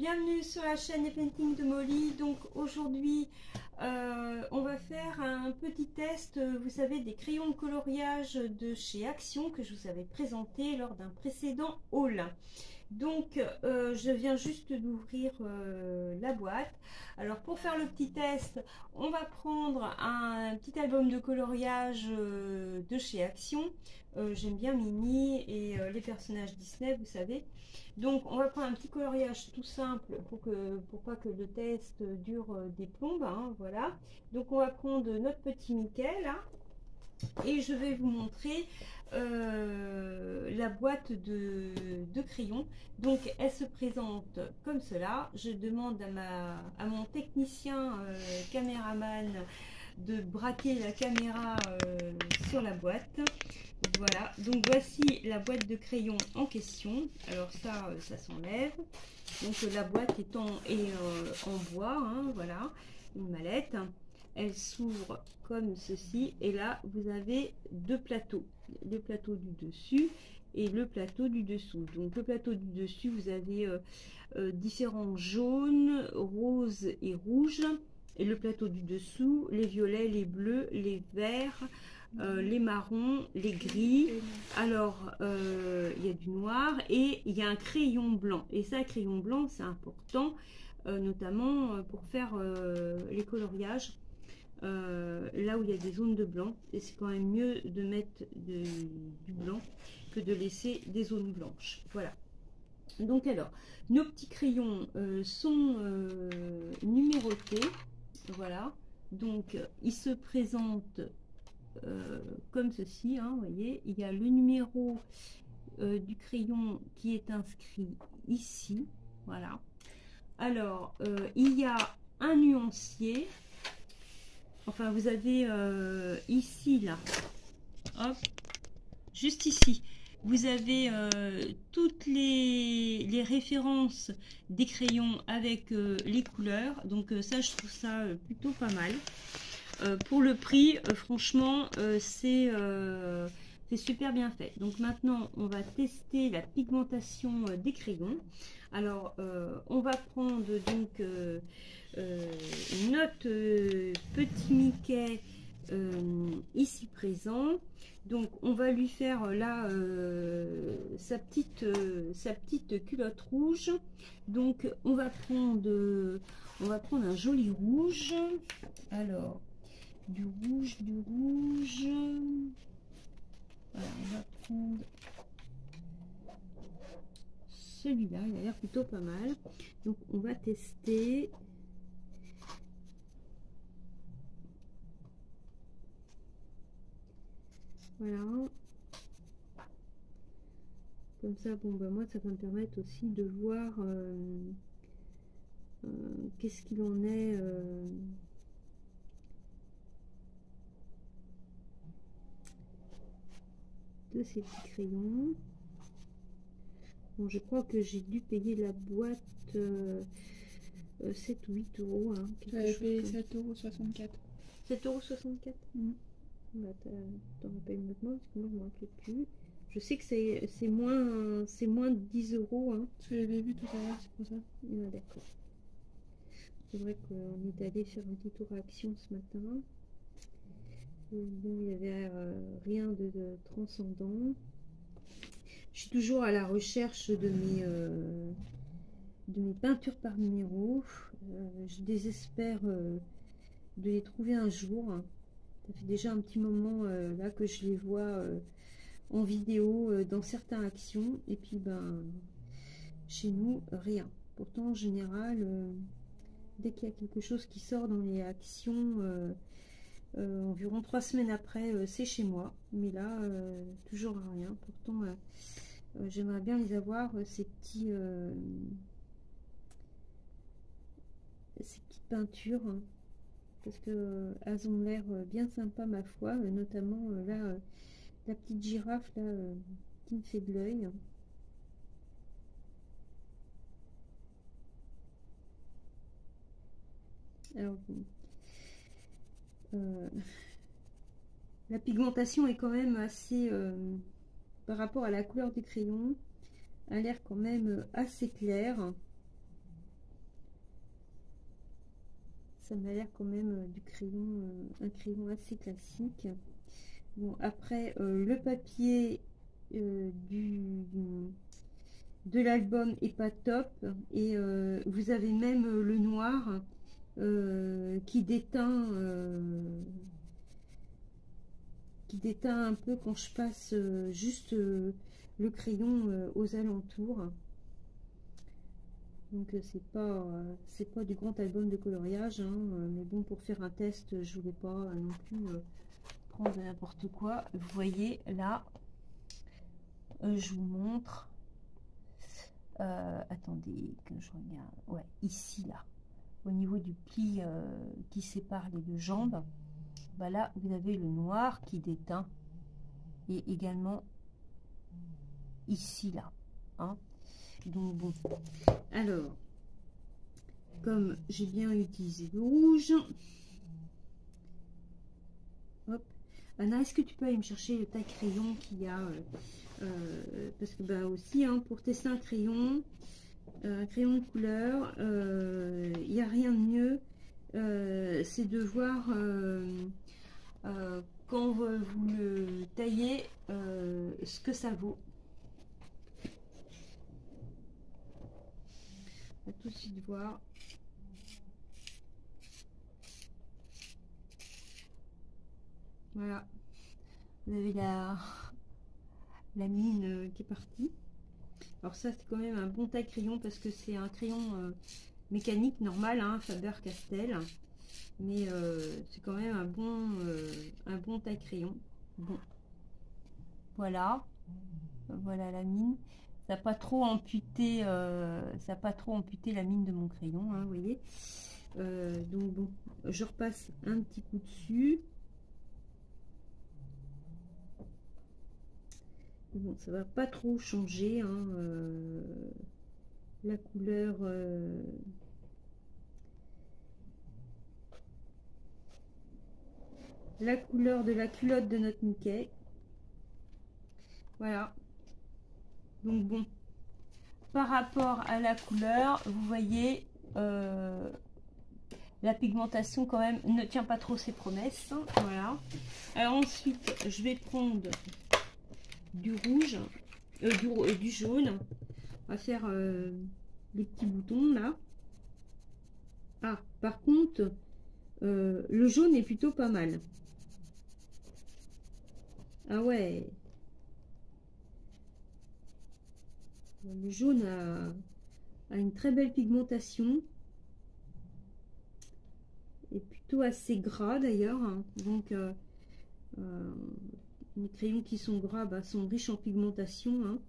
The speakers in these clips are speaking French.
bienvenue sur la chaîne des Paintings de Molly. Donc aujourd'hui on va faire un petit test, vous savez, des crayons de coloriage de chez Action que je vous avais présenté lors d'un précédent haul. Donc je viens juste d'ouvrir la boîte. Alors pour faire le petit test, on va prendre un petit album de coloriage de chez Action. J'aime bien Minnie et les personnages Disney, vous savez. Donc on va prendre un petit coloriage tout simple pour pas que le test dure des plombes, hein, voilà. Donc on va prendre notre petit Mickey là. Et je vais vous montrer la boîte de crayons. Donc elle se présente comme cela. Je demande à mon technicien caméraman de braquer la caméra sur la boîte. Voilà, donc voici la boîte de crayons en question. Alors ça s'enlève. Donc la boîte est en bois, hein, voilà, une mallette. Elle s'ouvre comme ceci et là vous avez deux plateaux, le plateau du dessus et le plateau du dessous. Donc le plateau du dessus, vous avez différents jaunes, roses et rouges, et le plateau du dessous, les violets, les bleus, les verts, les marrons, les gris. Alors il y a du noir et il y a un crayon blanc, et ça, crayon blanc, c'est important, notamment pour faire les coloriages. Là où il y a des zones de blanc, et c'est quand même mieux de mettre du blanc que de laisser des zones blanches. Voilà. Donc alors, nos petits crayons sont numérotés. Voilà. Donc ils se présentent comme ceci, hein, vous voyez. Il y a le numéro du crayon qui est inscrit ici. Voilà. Alors, il y a un nuancier. Enfin, vous avez ici, là, hop, juste ici, vous avez toutes les références des crayons avec les couleurs. Donc ça, je trouve ça plutôt pas mal. Pour le prix, franchement, c'est super bien fait. Donc maintenant, on va tester la pigmentation des crayons. Alors, on va prendre donc notre petit Mickey ici présent. Donc on va lui faire là sa petite culotte rouge. Donc on va prendre un joli rouge. Alors du rouge, voilà, on va prendre celui-là, il a l'air plutôt pas mal. Donc on va tester. Voilà. Comme ça, bon ben moi ça va me permettre aussi de voir qu'est-ce qu'il en est de ces petits crayons. Bon, je crois que j'ai dû payer la boîte 7 ou 8 euros. Hein, j'avais payé 7,64 €. 7,64 €. Bah, t'en rappelles mieux que moi, parce que moi je m'en rappelle plus. Je sais que c'est moins de 10 euros. Hein. Je l'avais vu tout à l'heure, c'est pour ça. Ah, d'accord. C'est vrai qu'on est allé faire un petit tour à Action ce matin. Bon, il n'y avait rien de transcendant. Je suis toujours à la recherche de mes peintures par numéro. Je désespère de les trouver un jour. Ça fait déjà un petit moment là que je les vois en vidéo dans certaines actions, et puis ben chez nous rien. Pourtant en général dès qu'il y a quelque chose qui sort dans les actions, environ 3 semaines après c'est chez moi, mais là toujours rien. Pourtant j'aimerais bien les avoir, ces petites peintures, hein, parce que elles ont l'air bien sympa ma foi, notamment là la petite girafe là qui me fait de l'œil. Alors la pigmentation est quand même assez par rapport à la couleur du crayon, a l'air quand même assez claire. Ça m'a l'air quand même du crayon, un crayon assez classique. Bon, après, le papier de l'album est pas top. Et vous avez même le noir qui déteint un peu quand je passe juste le crayon aux alentours. Donc c'est pas du grand album de coloriage, hein, mais bon, pour faire un test, je voulais pas non plus prendre n'importe quoi. Vous voyez là, je vous montre. Attendez que je regarde. Ouais, ici là, au niveau du pli qui sépare les deux jambes, bah là vous avez le noir qui déteint, et également ici là, hein. Donc bon, alors comme j'ai bien utilisé le rouge, hop. Anna, est-ce que tu peux aller me chercher le taille crayon qu'il y a parce que bah aussi, hein, pour tester un crayon de couleur, il n'y a rien de mieux, c'est de voir quand vous le taillez ce que ça vaut. On va tout de suite voir. Voilà, vous avez la mine qui est partie. Alors ça, c'est quand même un bon taille crayon parce que c'est un crayon mécanique normal, hein, Faber-Castell, mais c'est quand même un bon taille crayon. Bon, voilà, voilà la mine. Ça n'a pas trop amputé, la mine de mon crayon, hein, vous voyez. Donc bon, je repasse un petit coup dessus. Bon, ça va pas trop changer, hein, la couleur. La couleur de la culotte de notre Mickey. Voilà. Donc bon, par rapport à la couleur, vous voyez, la pigmentation quand même ne tient pas trop ses promesses. Voilà. Alors ensuite, je vais prendre du rouge, du jaune. On va faire les petits boutons là. Ah, par contre, le jaune est plutôt pas mal. Ah ouais. Le jaune a une très belle pigmentation. Et plutôt assez gras d'ailleurs. Hein. Donc, les crayons qui sont gras sont riches en pigmentation. Hein.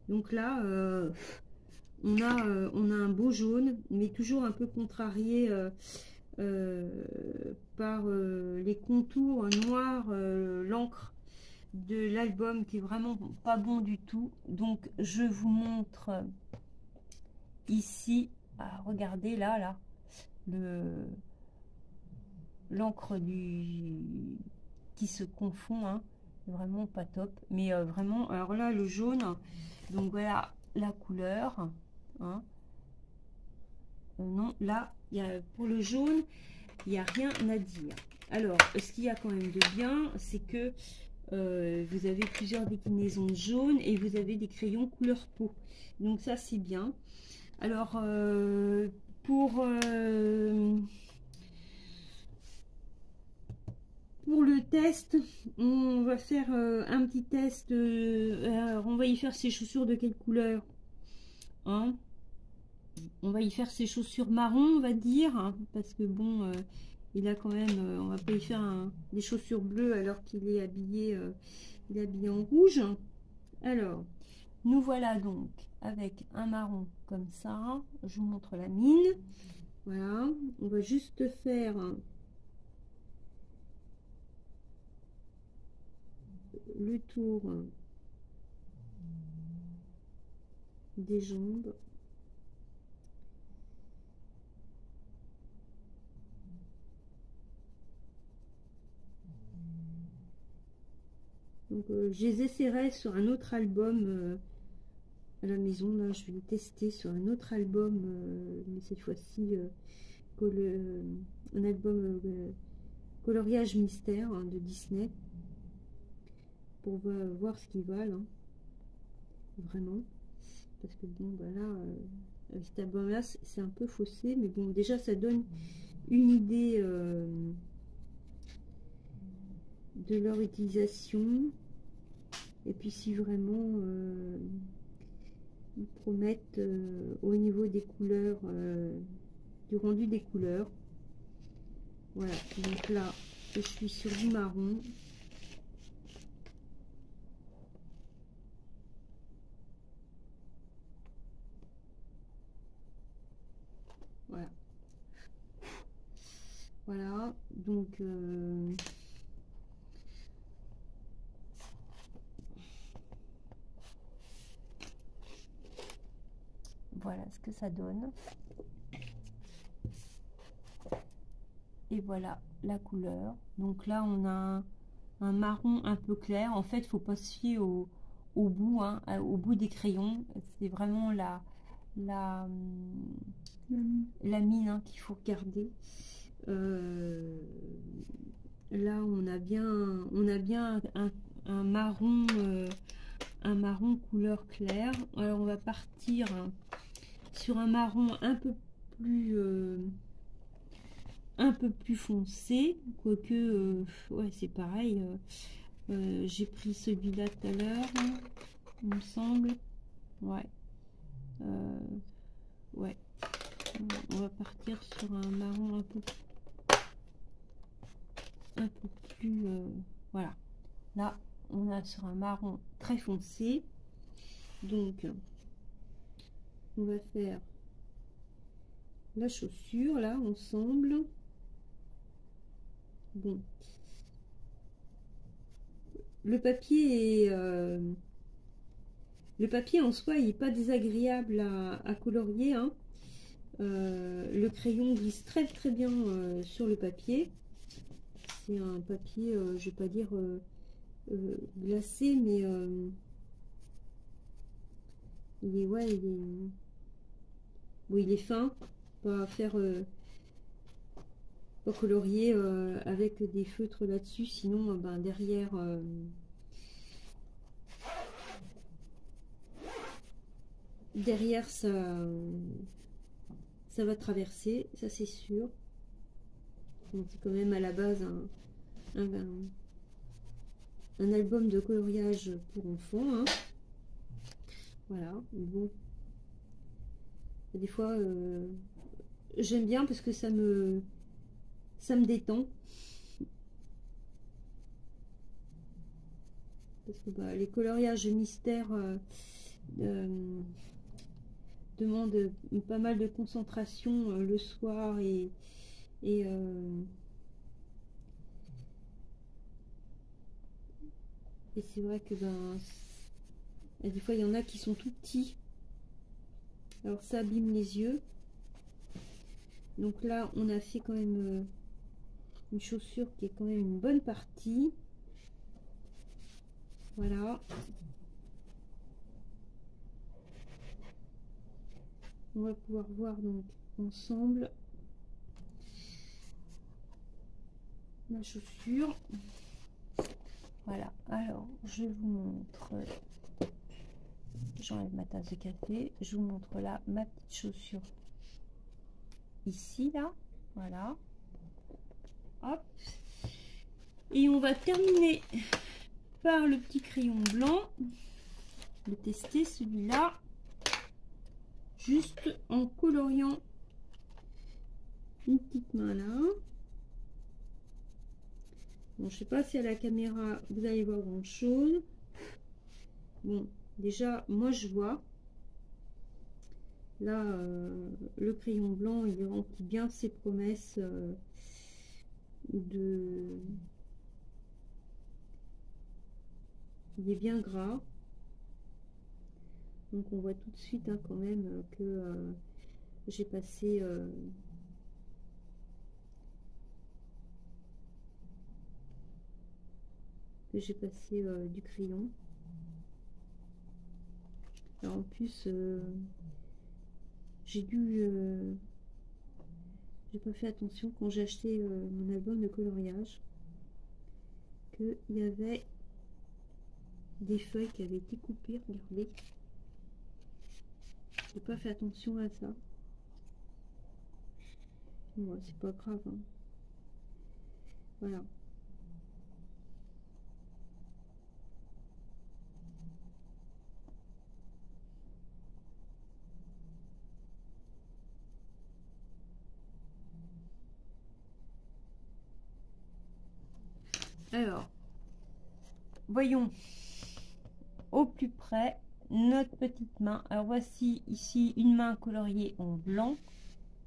Donc là, on a un beau jaune, mais toujours un peu contrarié par les contours noirs, l'encre de l'album qui est vraiment pas bon du tout. Donc je vous montre ici, regardez là l'encre qui se confond, hein, vraiment pas top, mais vraiment, alors là le jaune, donc voilà la couleur, hein. Non, là pour le jaune il n'y a rien à dire. Alors ce qu'il y a quand même de bien, c'est que vous avez plusieurs déclinaisons de jaune et vous avez des crayons couleur peau, donc ça c'est bien. Alors pour le test, on va faire un petit test. Alors on va y faire ses chaussures de quelle couleur, hein? On va y faire ses chaussures marron, on va dire, hein, parce que bon, il a quand même, on va pas y faire des chaussures bleues alors qu'il est habillé, en rouge. Alors, nous voilà donc avec un marron comme ça. Je vous montre la mine. Voilà, on va juste faire le tour des jambes. Donc je les essaierai sur un autre album à la maison. Là je vais les tester sur un autre album, mais cette fois-ci un album coloriage mystère hein, de Disney, pour voir ce qu'ils valent, hein, vraiment. Parce que bon, bah là, avec cet album-là, c'est un peu faussé, mais bon, déjà, ça donne une idée de leur utilisation. Et puis, si vraiment ils promettent au niveau des couleurs, du rendu des couleurs. Voilà, donc là, je suis sur du marron. Voilà. Voilà, donc voilà ce que ça donne. Et voilà la couleur. Donc là, on a un marron un peu clair. En fait, il faut pas se fier au bout, hein, au bout des crayons. C'est vraiment la mine hein, qu'il faut regarder. Là, on a bien un marron, couleur claire. Alors, on va partir sur un marron un peu plus foncé, quoique ouais, c'est pareil. J'ai pris celui-là tout à l'heure, hein, il me semble. Ouais. Ouais. On va partir sur un marron un peu plus voilà. Là, on a sur un marron très foncé. Donc, on va faire la chaussure là ensemble. Bon, le papier en soi il n'est pas désagréable à colorier, hein. Le crayon glisse très très bien sur le papier. C'est un papier, je vais pas dire glacé, mais il est, ouais, il est fin, pas faire pas colorier avec des feutres là-dessus, sinon ben, derrière ça va traverser, ça c'est sûr. Donc c'est quand même à la base un album de coloriage pour enfants, hein. Voilà, bon, des fois j'aime bien parce que ça me détend, parce que bah, les coloriages mystères demandent pas mal de concentration le soir, et c'est vrai que ben, des fois il y en a qui sont tout petits, alors ça abîme les yeux. Donc là on a fait quand même une chaussure qui est quand même une bonne partie. Voilà, on va pouvoir voir donc ensemble la chaussure. Voilà, alors je vous montre, j'enlève ma tasse de café, je vous montre là ma petite chaussure ici, là, voilà, hop, et on va terminer par le petit crayon blanc, de tester celui-là, juste en coloriant une petite main là. Bon, je sais pas si à la caméra vous allez voir grand chose. Bon, déjà moi je vois là le crayon blanc il remplit bien ses promesses il est bien gras, donc on voit tout de suite hein, quand même que j'ai passé du crayon. Alors en plus j'ai dû j'ai pas fait attention quand j'ai acheté mon album de coloriage, qu'il y avait des feuilles qui avaient été coupées, regardez. J'ai pas fait attention à ça. Bon, c'est pas grave, hein. Voilà. Alors, voyons au plus près notre petite main. Alors voici ici une main coloriée en blanc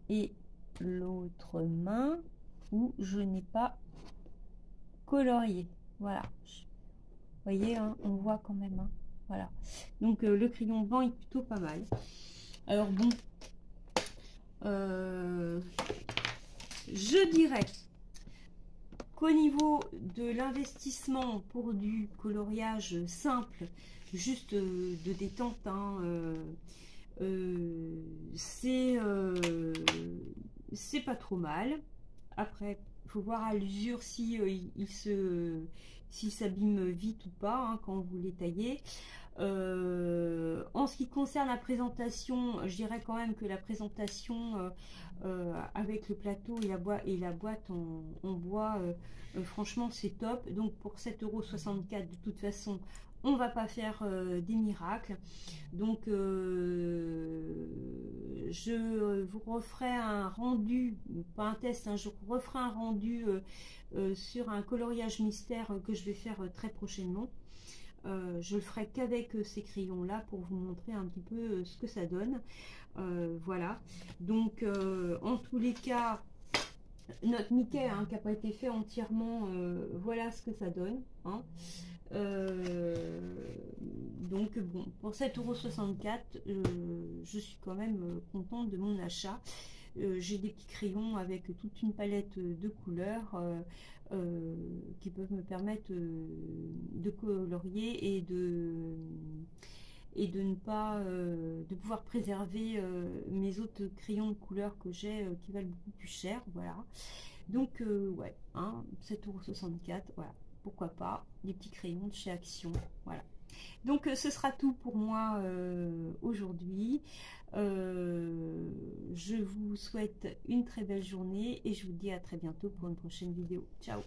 et l'autre main où je n'ai pas colorié. Voilà. Vous voyez, hein, on voit quand même. Hein. Voilà. Donc le crayon blanc est plutôt pas mal. Alors bon, je dirais qu'au niveau de l'investissement pour du coloriage simple, juste de détente, hein, c'est pas trop mal. Après, il faut voir à l'usure si s'il s'abîme vite ou pas, hein, quand vous les taillez. En ce qui concerne la présentation, je dirais quand même que la présentation avec le plateau et la boîte en bois, franchement c'est top. Donc pour 7,64 € de toute façon, on va pas faire des miracles. Donc je vous referai un rendu, pas un test, hein, je vous referai un rendu sur un coloriage mystère que je vais faire très prochainement. Je le ferai qu'avec ces crayons là pour vous montrer un petit peu ce que ça donne. Voilà, donc en tous les cas, notre Mickey, hein, qui n'a pas été fait entièrement, voilà ce que ça donne, hein. Donc bon, pour 7,64 €, je suis quand même contente de mon achat. J'ai des petits crayons avec toute une palette de couleurs qui peuvent me permettre de colorier et de ne pas de pouvoir préserver mes autres crayons de couleur que j'ai qui valent beaucoup plus cher. Voilà, donc ouais, hein, 7,64 €, voilà, pourquoi pas des petits crayons de chez Action. Voilà, donc ce sera tout pour moi aujourd'hui. Je vous souhaite une très belle journée et je vous dis à très bientôt pour une prochaine vidéo. Ciao.